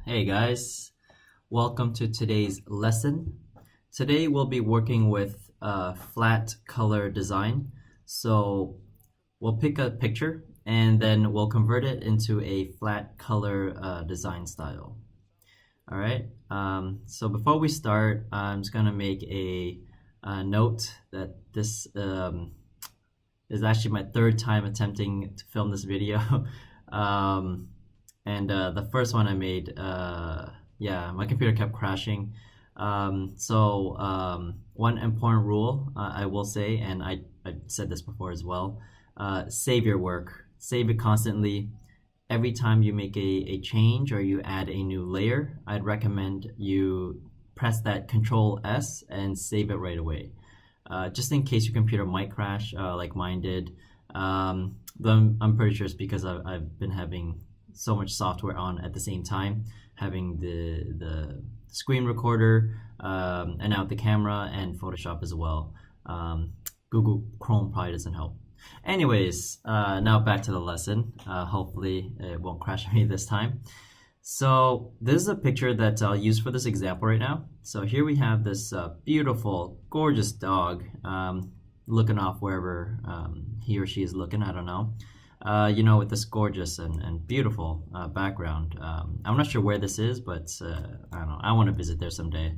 Hey guys, welcome to today's lesson. Today we'll be working with flat color design. So we'll pick a picture and then we'll convert it into a flat color design style. All right. So before we start, I'm just gonna make a note that this is actually my third time attempting to film this video. um, and the first one I made, yeah, my computer kept crashing. One important rule I will say, and I said this before as well, save your work, save it constantly. Every time you make a change or you add a new layer, I'd recommend you press that Control S and save it right away. Just in case your computer might crash like mine did. But I'm pretty sure it's because I've been having so much software on at the same time, having the screen recorder and now the camera and Photoshop as well. Google Chrome probably doesn't help. Anyways, now back to the lesson. Hopefully it won't crash on me this time. So this is a picture that I'll use for this example right now. So here we have this beautiful, gorgeous dog looking off wherever he or she is looking, I don't know. With this gorgeous and beautiful background. I'm not sure where this is, but I don't know. I want to visit there someday.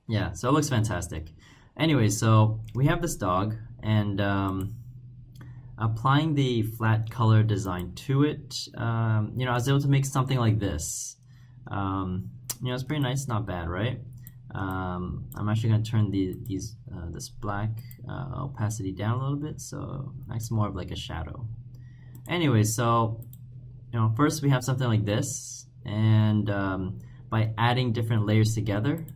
Yeah, so it looks fantastic. Anyway, so we have this dog, and applying the flat color design to it, I was able to make something like this. It's pretty nice, not bad, right? I'm actually going to turn this black opacity down a little bit, so that's more of like a shadow. Anyway, so first we have something like this, and by adding different layers together,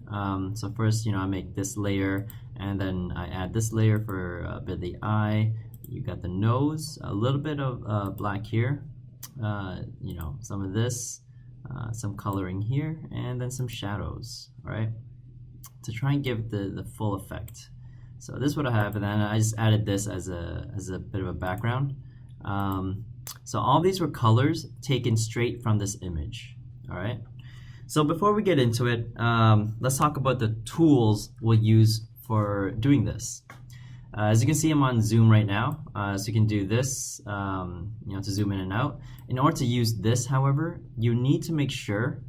so first I make this layer, and then I add this layer for a bit of the eye. You got the nose, a little bit of black here, some of this, some coloring here, and then some shadows, right? To try and give the full effect. So this is what I have, and then I just added this as a bit of a background. So all these were colors taken straight from this image, all right? So before we get into it, let's talk about the tools we'll use for doing this. As you can see, I'm on Zoom right now, so you can do this, to zoom in and out. In order to use this, however, you need to make sure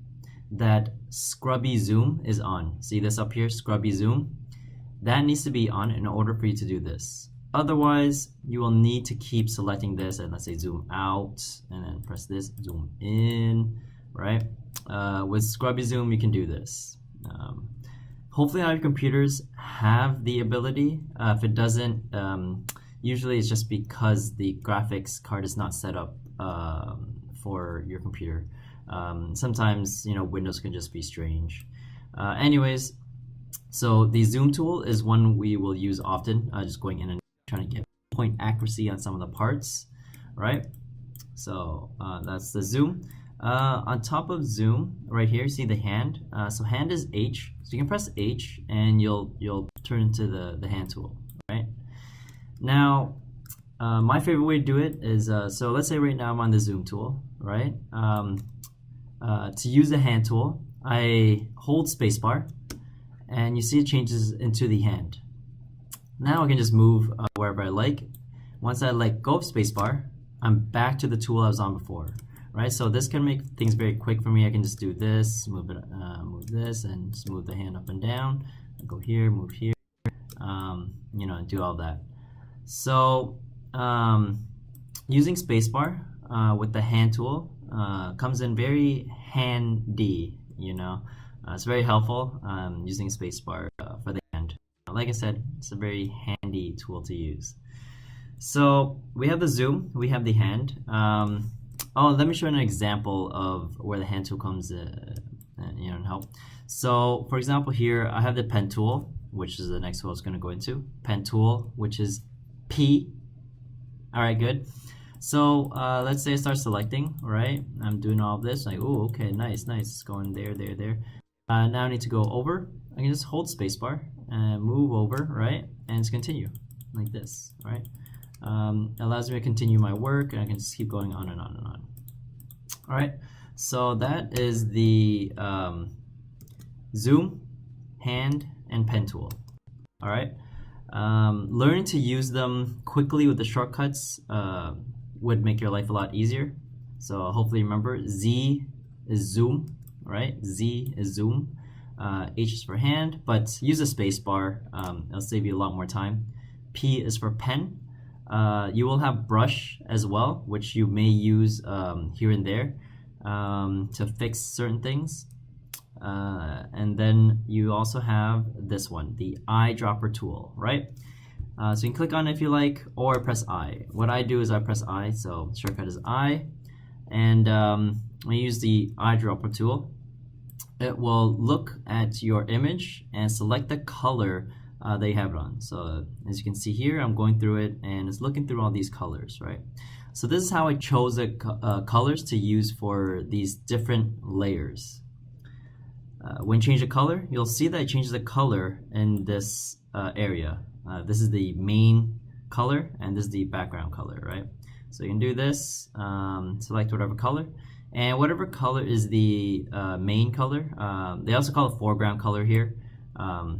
that scrubby zoom is on. See this up here, scrubby zoom? That needs to be on in order for you to do this. Otherwise, you will need to keep selecting this and let's say zoom out, and then press this, zoom in, right? With scrubby zoom, you can do this. Hopefully all your computers have the ability. If it doesn't, usually it's just because the graphics card is not set up for your computer. Sometimes Windows can just be strange. Anyways, so the zoom tool is one we will use often, just going in and trying to get point accuracy on some of the parts, right? So that's the zoom. On top of zoom, right here, see the hand. So hand is H. So you can press H, and you'll turn into the hand tool, right? Now, my favorite way to do it is so let's say right now I'm on the zoom tool, right? To use the hand tool, I hold spacebar, and you see it changes into the hand. Now I can just move wherever I like. Once I let go of spacebar, I'm back to the tool I was on before. Right, so this can make things very quick for me. I can just do this, move this, and just move the hand up and down. Go here, move here, and do all that. So using spacebar with the hand tool comes in very handy. It's very helpful using spacebar for the hand. Like I said, it's a very handy tool to use. So we have the zoom, we have the hand. Let me show you an example of where the hand tool comes and help. So for example here, I have the pen tool, which is the next tool I was going to go into. Pen tool, which is P. All right, good. So let's say I start selecting, right? I'm doing all of this, like, oh, okay, nice. It's going there. Now I need to go over. I can just hold spacebar and move over, right? And just continue like this, right? Allows me to continue my work, and I can just keep going on and on and on. All right, So that is the zoom, hand, and pen tool. All right. Learning to use them quickly with the shortcuts would make your life a lot easier. So hopefully remember, Z is zoom, right? Z is zoom. H is for hand, but use a space bar. It'll save you a lot more time. P is for pen. You will have brush as well, which you may use here and there to fix certain things. And then you also have this one, the eyedropper tool, right? So you can click on it if you like, or press I. What I do is I press I, so shortcut is I. And I use the eyedropper tool. It will look at your image and select the color that you have it on. So as you can see here, I'm going through it and it's looking through all these colors, right? So this is how I chose the colors to use for these different layers. When you change the color, you'll see that it changes the color in this area. This is the main color and this is the background color, right? So you can do this, select whatever color, and whatever color is the main color. They also call it foreground color here.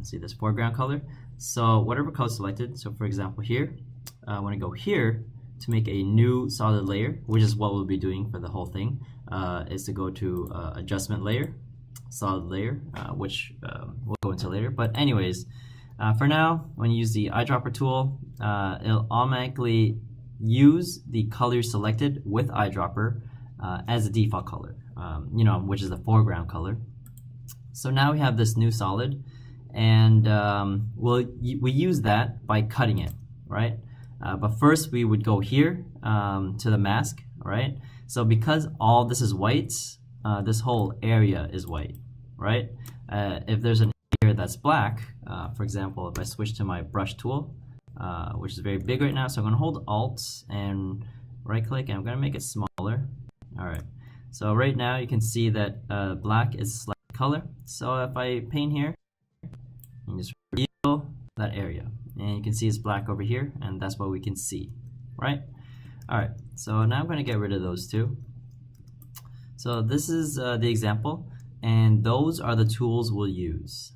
See this foreground color? So whatever color selected, so for example here, I want to go here to make a new solid layer, which is what we'll be doing for the whole thing, is to go to adjustment layer, solid layer, which we'll go into later. But anyways, for now, when you use the eyedropper tool, it'll automatically use the color selected with eyedropper as a default color, which is the foreground color. So now we have this new solid, and we use that by cutting it, right? But first we would go here to the mask, right? So because all this is white, this whole area is white, right? If there's an area that's black, for example, if I switch to my brush tool, which is very big right now, so I'm going to hold Alt and right click, and I'm going to make it smaller. All right, so right now you can see that black is select color. So if I paint here, you can just reveal that area, and you can see it's black over here, and that's what we can see, right? All right, so now I'm going to get rid of those two. So this is the example, and those are the tools we'll use.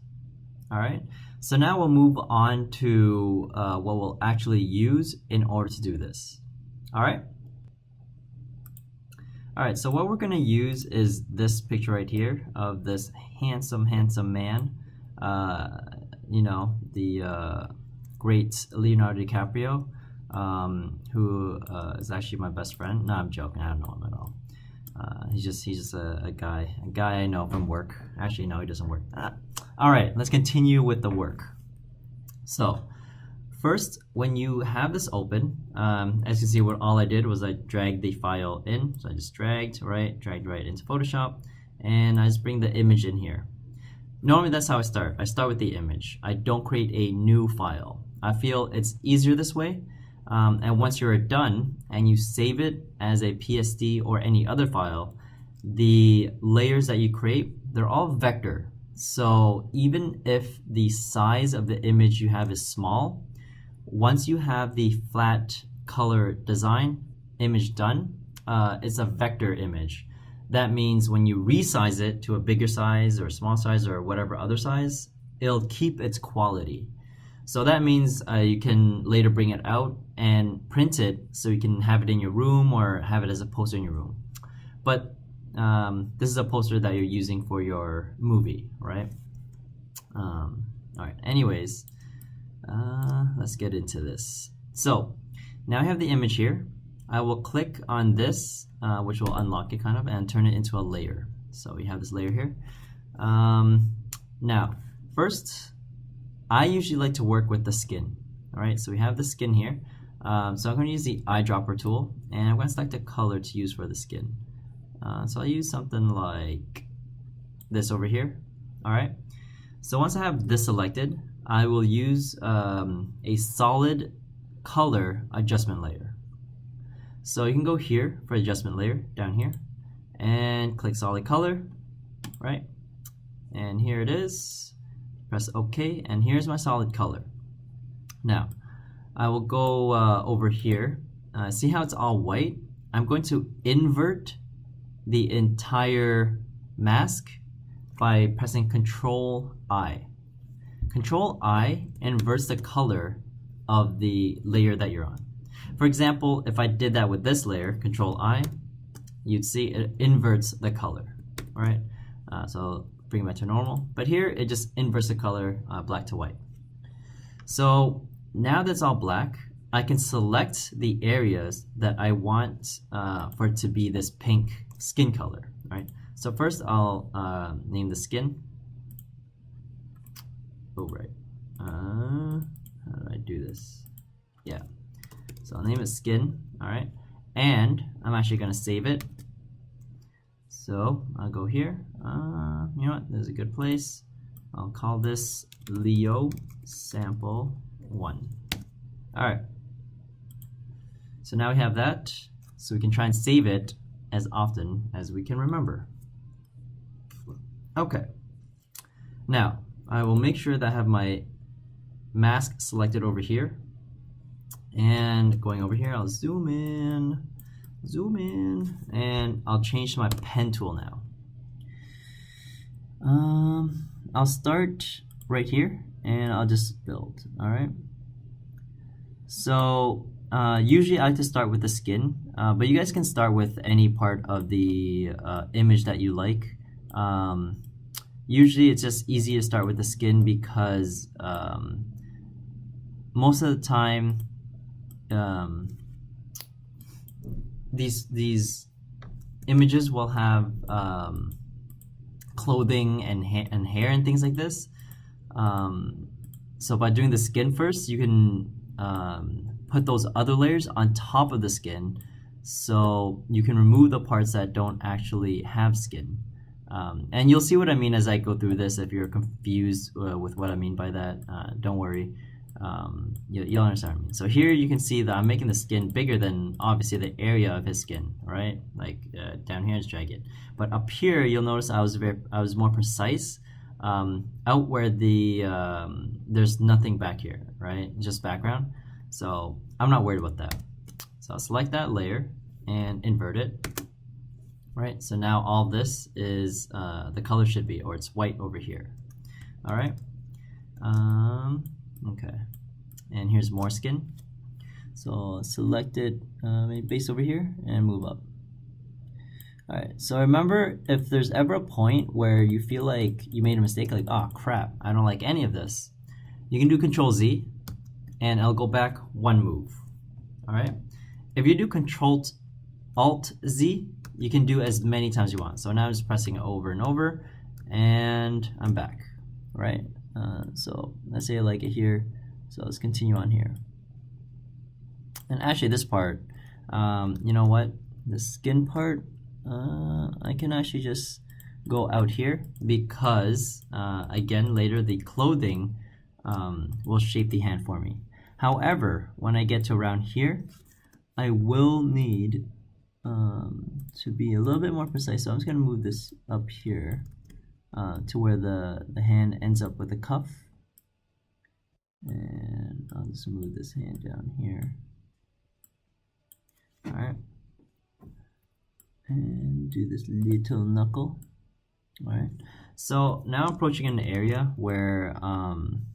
All right, so now we'll move on to what we'll actually use in order to do this. All right. All right, so what we're going to use is this picture right here of this handsome man, the great Leonardo DiCaprio, who is actually my best friend. No, I'm joking. I don't know him at all. He's just a guy I know from work. Actually, no, he doesn't work. All right, let's continue with the work. So first, when you have this open, as you can see, what all I did was I dragged the file in. So I just dragged right into Photoshop, and I just bring the image in here. Normally that's how I start. I start with the image. I don't create a new file. I feel it's easier this way. And once you're done and you save it as a PSD or any other file, the layers that you create, they're all vector. So even if the size of the image you have is small, once you have the flat color design image done, it's a vector image. That means when you resize it to a bigger size or small size or whatever other size, it'll keep its quality. So that means you can later bring it out and print it so you can have it in your room or have it as a poster in your room. But this is a poster that you're using for your movie, right? All right, anyways, let's get into this. So now I have the image here. I will click on this, which will unlock it kind of, and turn it into a layer. So we have this layer here. Now, first, I usually like to work with the skin. All right, so we have the skin here. So I'm going to use the eyedropper tool, and I'm going to select a color to use for the skin. So I'll use something like this over here. All right. So once I have this selected, I will use a solid color adjustment layer. So you can go here for adjustment layer down here and click solid color, right? And here it is. Press OK, and here's my solid color. Now, I will go over here. See how it's all white? I'm going to invert the entire mask by pressing Control I. Control I inverts the color of the layer that you're on. For example, if I did that with this layer, Control I, you'd see it inverts the color, all right? So bring it back to normal. But here, it just inverts the color black to white. So now that's all black, I can select the areas that I want for it to be this pink skin color, right? So first I'll name the skin. Oh, right. How do I do this? Yeah. So I'll name it skin, all right? And I'm actually gonna save it. So I'll go here. You know what? This is a good place. I'll call this Leo sample 1. All right. So now we have that. So we can try and save it as often as we can remember. Okay. Now I will make sure that I have my mask selected over here. And going over here, I'll zoom in, and I'll change to my pen tool now. I'll start right here, and I'll just build, all right? So usually I like to start with the skin, but you guys can start with any part of the image that you like. Usually it's just easy to start with the skin because most of the time these images will have clothing and hair and things like this. So by doing the skin first, you can put those other layers on top of the skin, so you can remove the parts that don't actually have skin. And you'll see what I mean as I go through this. If you're confused with what I mean by that, don't worry. You'll understand what I mean. So here you can see that I'm making the skin bigger than obviously the area of his skin, right? Like down here is jagged, but up here you'll notice I was more precise. Out where the there's nothing back here, right? Just background. So I'm not worried about that. So I'll select that layer and invert it. Right, so now all this is the color should be, or it's white over here. All right. Okay, and here's more skin. So select it, maybe base over here, and move up. All right. So remember, if there's ever a point where you feel like you made a mistake, like, oh crap, I don't like any of this, you can do Control Z, and it'll go back one move. All right. If you do Control Alt Z, you can do as many times you want. So now I'm just pressing it over and over, and I'm back, right? So let's say I like it here. So let's continue on here. And actually this part, you know what? The skin part, I can actually just go out here because, again, later the clothing will shape the hand for me. However, when I get to around here, I will need to be a little bit more precise. So I'm just going to move this up here to where the hand ends up with the cuff. And I'll just move this hand down here. Alright. And do this little knuckle. Alright. So now I'm approaching an area where I'm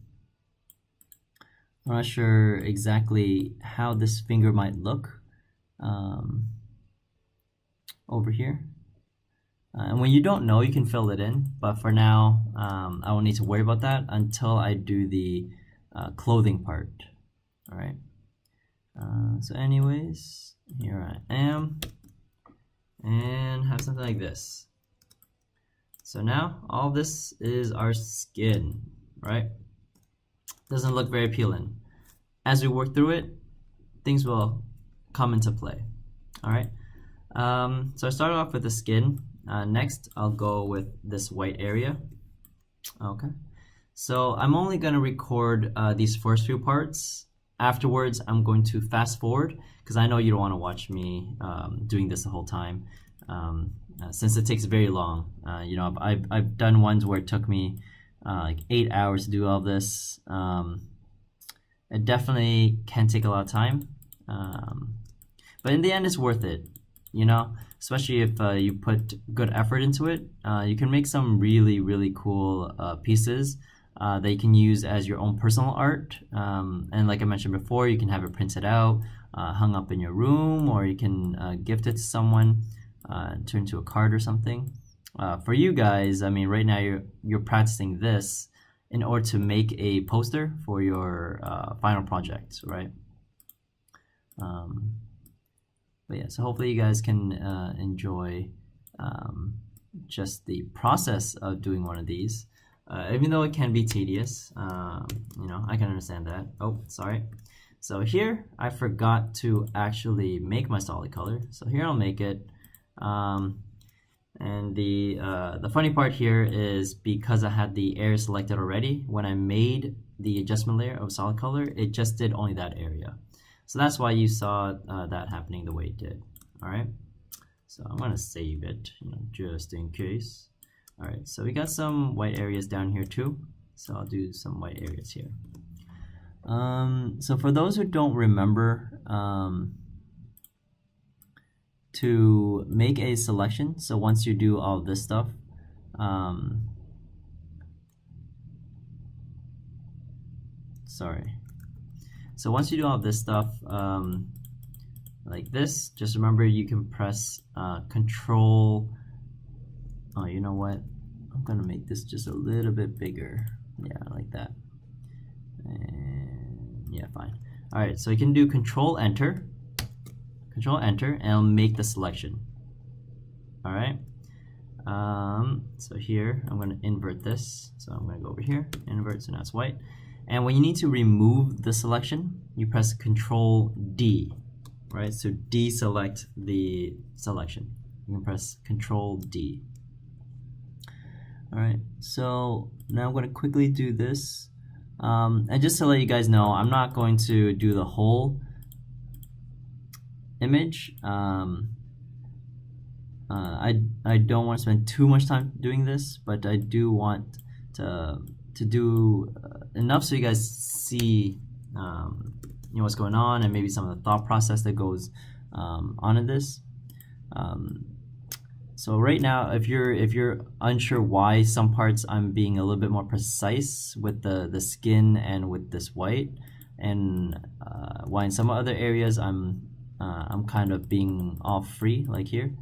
not sure exactly how this finger might look. Over here. And when you don't know, you can fill it in, but for now I won't need to worry about that until I do the clothing part. All right. So anyways, here I am, and have something like this. So now all this is our skin, right? Doesn't look very appealing. As we work through it, things will come into play. All right. So I started off with the skin. Next, I'll go with this white area. Okay. So I'm only going to record these first few parts. Afterwards, I'm going to fast forward because I know you don't want to watch me doing this the whole time, since it takes very long. You know, I've done ones where it took me like 8 hours to do all this. It definitely can take a lot of time, but in the end, it's worth it. you know, especially if you put good effort into it. You can make some really, really cool pieces that you can use as your own personal art. And like I mentioned before, you can have it printed out, hung up in your room, or you can gift it to someone, turn into a card or something. For you guys, I mean, right now you're practicing this in order to make a poster for your final project, right? But yeah, so hopefully you guys can enjoy just the process of doing one of these. Even though it can be tedious, you know, I can understand that. Oh, sorry. So here, I forgot to actually make my solid color. So here I'll make it. And the funny part here is because I had the area selected already, when I made the adjustment layer of solid color, it just did only that area. So that's why you saw that happening the way it did. All right. So I'm gonna save it, you know, just in case. All right. So we got some white areas down here too. So I'll do some white areas here. So for those who don't remember, to make a selection, so once you do all this stuff, sorry. So once you do all this stuff, like this, just remember you can press Control. Oh, you know what? I'm gonna make this just a little bit bigger. Yeah, like that. And yeah, fine. All right, so you can do Control Enter, and it'll make the selection. All right. So here I'm going to invert this. So I'm going to go over here, invert, so now it's white. And when you need to remove the selection, you press Control D, right? So deselect the selection. You can press Control D. All right. So now I'm going to quickly do this. And just to let you guys know, I'm not going to do the whole image. I don't want to spend too much time doing this, but I do want to do enough so you guys see you know what's going on and maybe some of the thought process that goes on in this. So right now, if you're unsure why some parts I'm being a little bit more precise with the skin and with this white, and why in some other areas I'm kind of being all free, like here,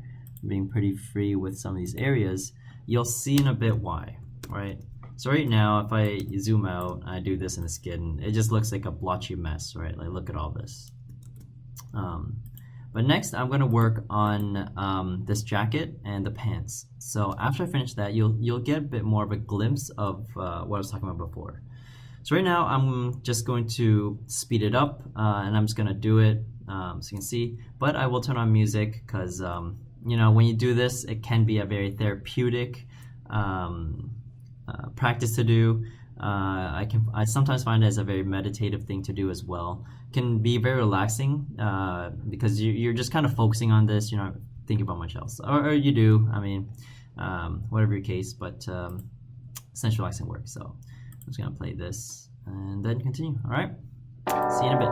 being pretty free with some of these areas, you'll see in a bit why, right? So right now, if I zoom out, I do this in the skin, it just looks like a blotchy mess, right? Like, look at all this. But next, I'm gonna work on this jacket and the pants. So after I finish that, you'll get a bit more of a glimpse of what I was talking about before. So right now, I'm just going to speed it up, and I'm just gonna do it so you can see. But I will turn on music because you know, when you do this, it can be a very therapeutic practice to do. I sometimes find it as a very meditative thing to do as well. Can be very relaxing because you're just kind of focusing on this. You're not thinking about much else, or you do. I mean, whatever your case, but essentially relaxing work. So I'm just gonna play this and then continue. All right, see you in a bit.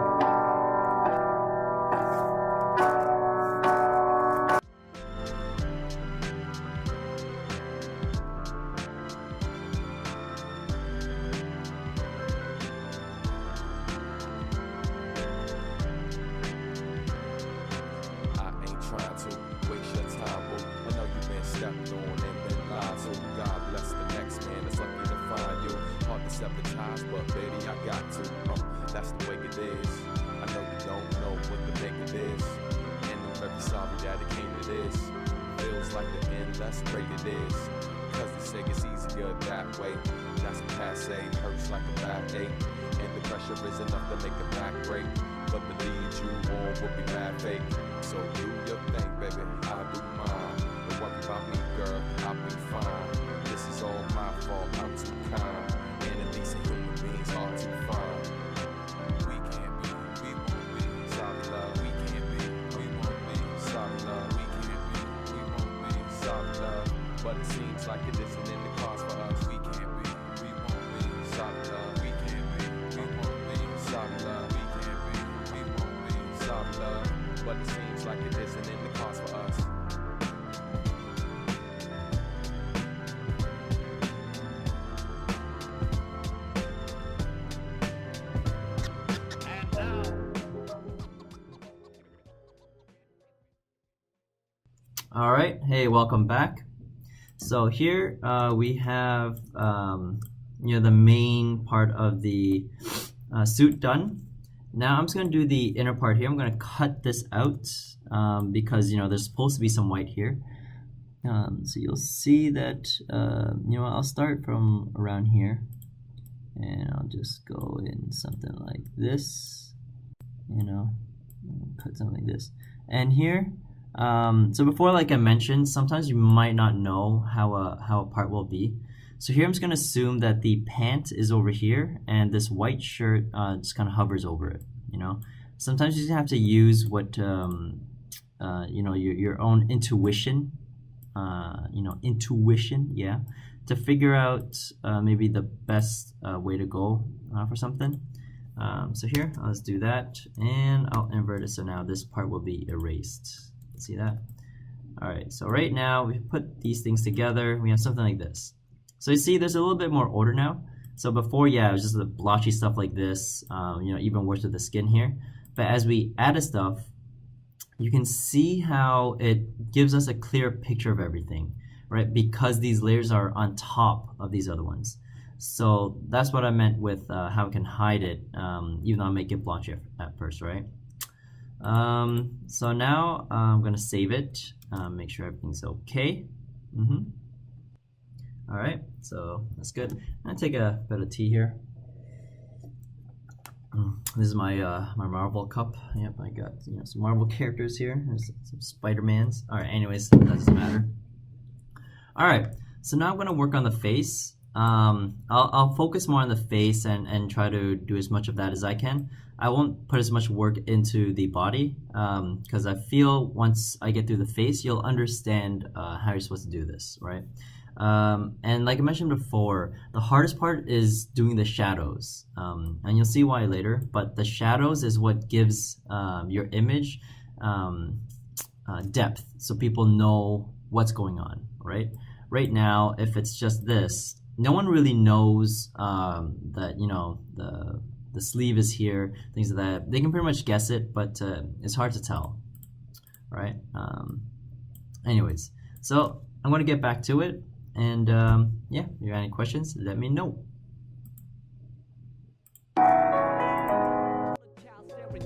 Sabotage, but baby, I got to. That's the way it is. I know you don't know what the make it is, and I'm very sorry that it came to this. Feels like the end, let's break it is. Cause they say it's easier that way. That's a passe, hurts like a backache, and the pressure is enough to make a back break. But the lead you on will be mad fake. So do your thing, baby, I'll do mine. Don't worry about me, girl, I'll be fine. This is all my fault, I'm too kind. Enemies and human beings hard to find. We can't be, we won't be. Sorry, love, we can't be, we won't be. Sorry, love, we can't be, we won't be. Sorry, love, but it seems like it isn't in the cards for us. We can't be, we won't be. Sorry, love, we can't be, we won't be. Sorry, love, we can't be, we won't be. Sorry, love, but it it seems like it isn't in the cards for us. All right, hey, welcome back. So here we have the main part of the suit done. Now I'm just going to do the inner part here. I'm going to cut this out because there's supposed to be some white here. So you'll see that I'll start from around here, and I'll just go in something like this. Cut something like this, and here. So before, like I mentioned, sometimes you might not know how a part will be. So here I'm just going to assume that the pant is over here and this white shirt just kind of hovers over it. Sometimes you just have to use what your own intuition, yeah, to figure out maybe the best way to go for something. So here, let's do that, and I'll invert it so now this part will be erased. See that? All right, so right now we put these things together, we have something like this. So you see there's a little bit more order now. So before, yeah, it was just the blotchy stuff like this, even worse with the skin here. But as we added stuff, you can see how it gives us a clear picture of everything, right? Because these layers are on top of these other ones. So that's what I meant with how it can hide it, even though I make it blotchy at first, right? So now I'm gonna save it, make sure everything's okay. All right, so that's good. I'm gonna take a bit of tea here. This is my my Marvel cup. Yep, I got some Marvel characters here. There's some Spider-Mans. All right, anyways, that doesn't matter. All right, so now I'm gonna work on the face. I'll focus more on the face and try to do as much of that as I can. I won't put as much work into the body because I feel once I get through the face, you'll understand how you're supposed to do this, right? And like I mentioned before, the hardest part is doing the shadows, and you'll see why later, but the shadows is what gives your image depth, so people know what's going on, right? Right now, if it's just this, no one really knows that the sleeve is here, things like that. They can pretty much guess it, but it's hard to tell, right? Anyways, so I'm going to get back to it, and yeah, if you have any questions, let me know.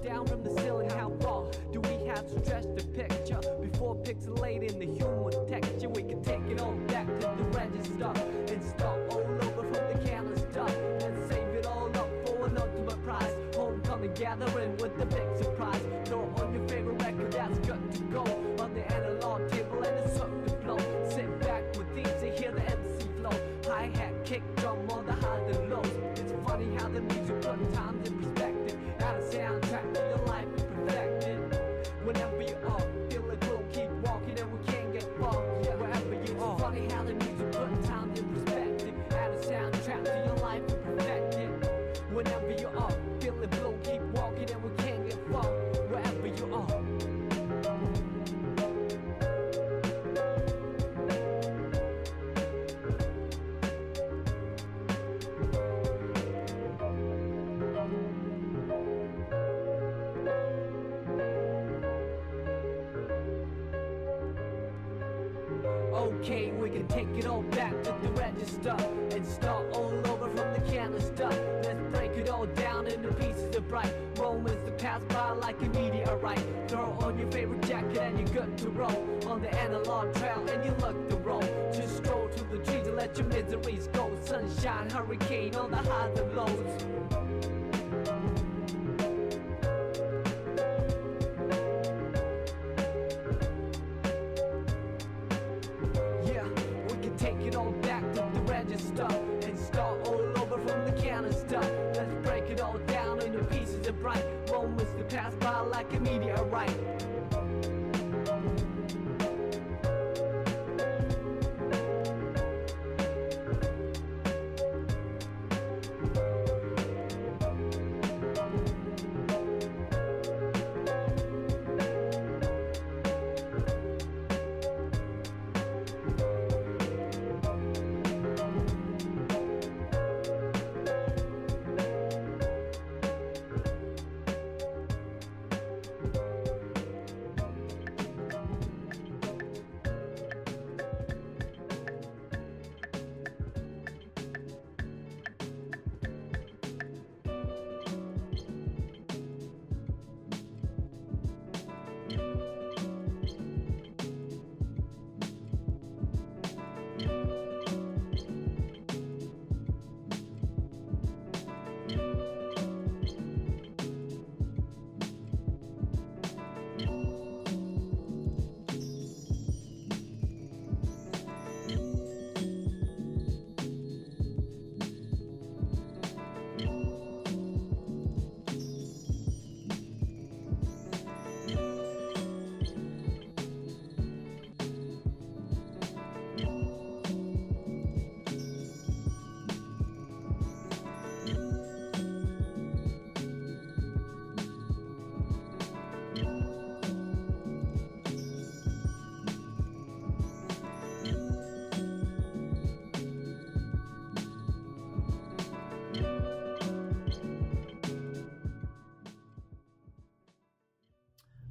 Down from the ceiling, how far do we have to stretch the picture before pixelating the human texture? We can take it all back to the register and start all over from the canister and save it all up for an ultimate prize. Homecoming gathering with the big surprise. Throw on your favorite record that's good to go on the analog table and it's up to blow. Sit back with these and hear the MC flow. Hi-hat, kick, drum on the highs and lows. It's funny how the music put times in perspective. Add a soundtrack to your life is perfected. Whenever you are, feel it will keep walking and we can't get far. Wherever you are, funny how the music put times in perspective. Add a soundtrack to your life is perfected. Whenever you are, feel it will keep walking and we can't get far. Wherever you are. Okay, we can take it all back to the register and start all over from the canister. Let's break it all down into pieces of bright moments that pass by like a meteorite. Throw on your favorite jacket and you're good to roll on the analog trail and you look the roll. Just stroll to the trees and let your miseries go. Sunshine, hurricane on the highs and lows. Take it all back to the register and start all over from the canister. Let's break it all down into pieces of bright moments that pass by like a meteorite.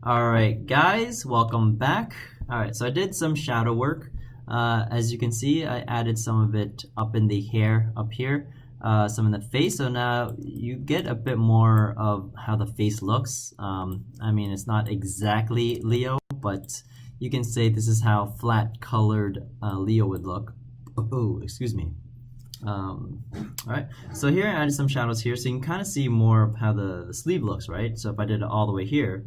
Alright guys, welcome back. Alright, so I did some shadow work. As you can see, I added some of it up in the hair up here, some in the face, so now you get a bit more of how the face looks. I mean, it's not exactly Leo, but you can say this is how flat colored Leo would look. Oh, excuse me. Alright, so here I added some shadows here, so you can kind of see more of how the sleeve looks, right? So if I did it all the way here,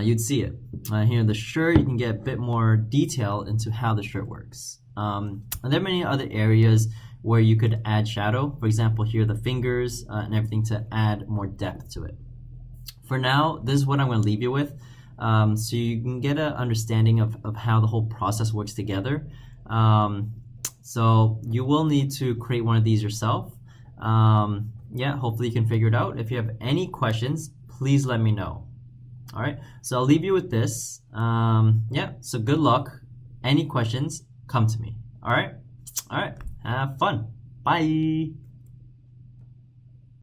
you'd see it. Here in the shirt, you can get a bit more detail into how the shirt works. And there are many other areas where you could add shadow. For example, here the fingers and everything to add more depth to it. For now, this is what I'm going to leave you with. So you can get an understanding of how the whole process works together. So you will need to create one of these yourself. Yeah, hopefully you can figure it out. If you have any questions, please let me know. All right, so I'll leave you with this. Yeah, so good luck. Any questions, come to me. All right, have fun. Bye.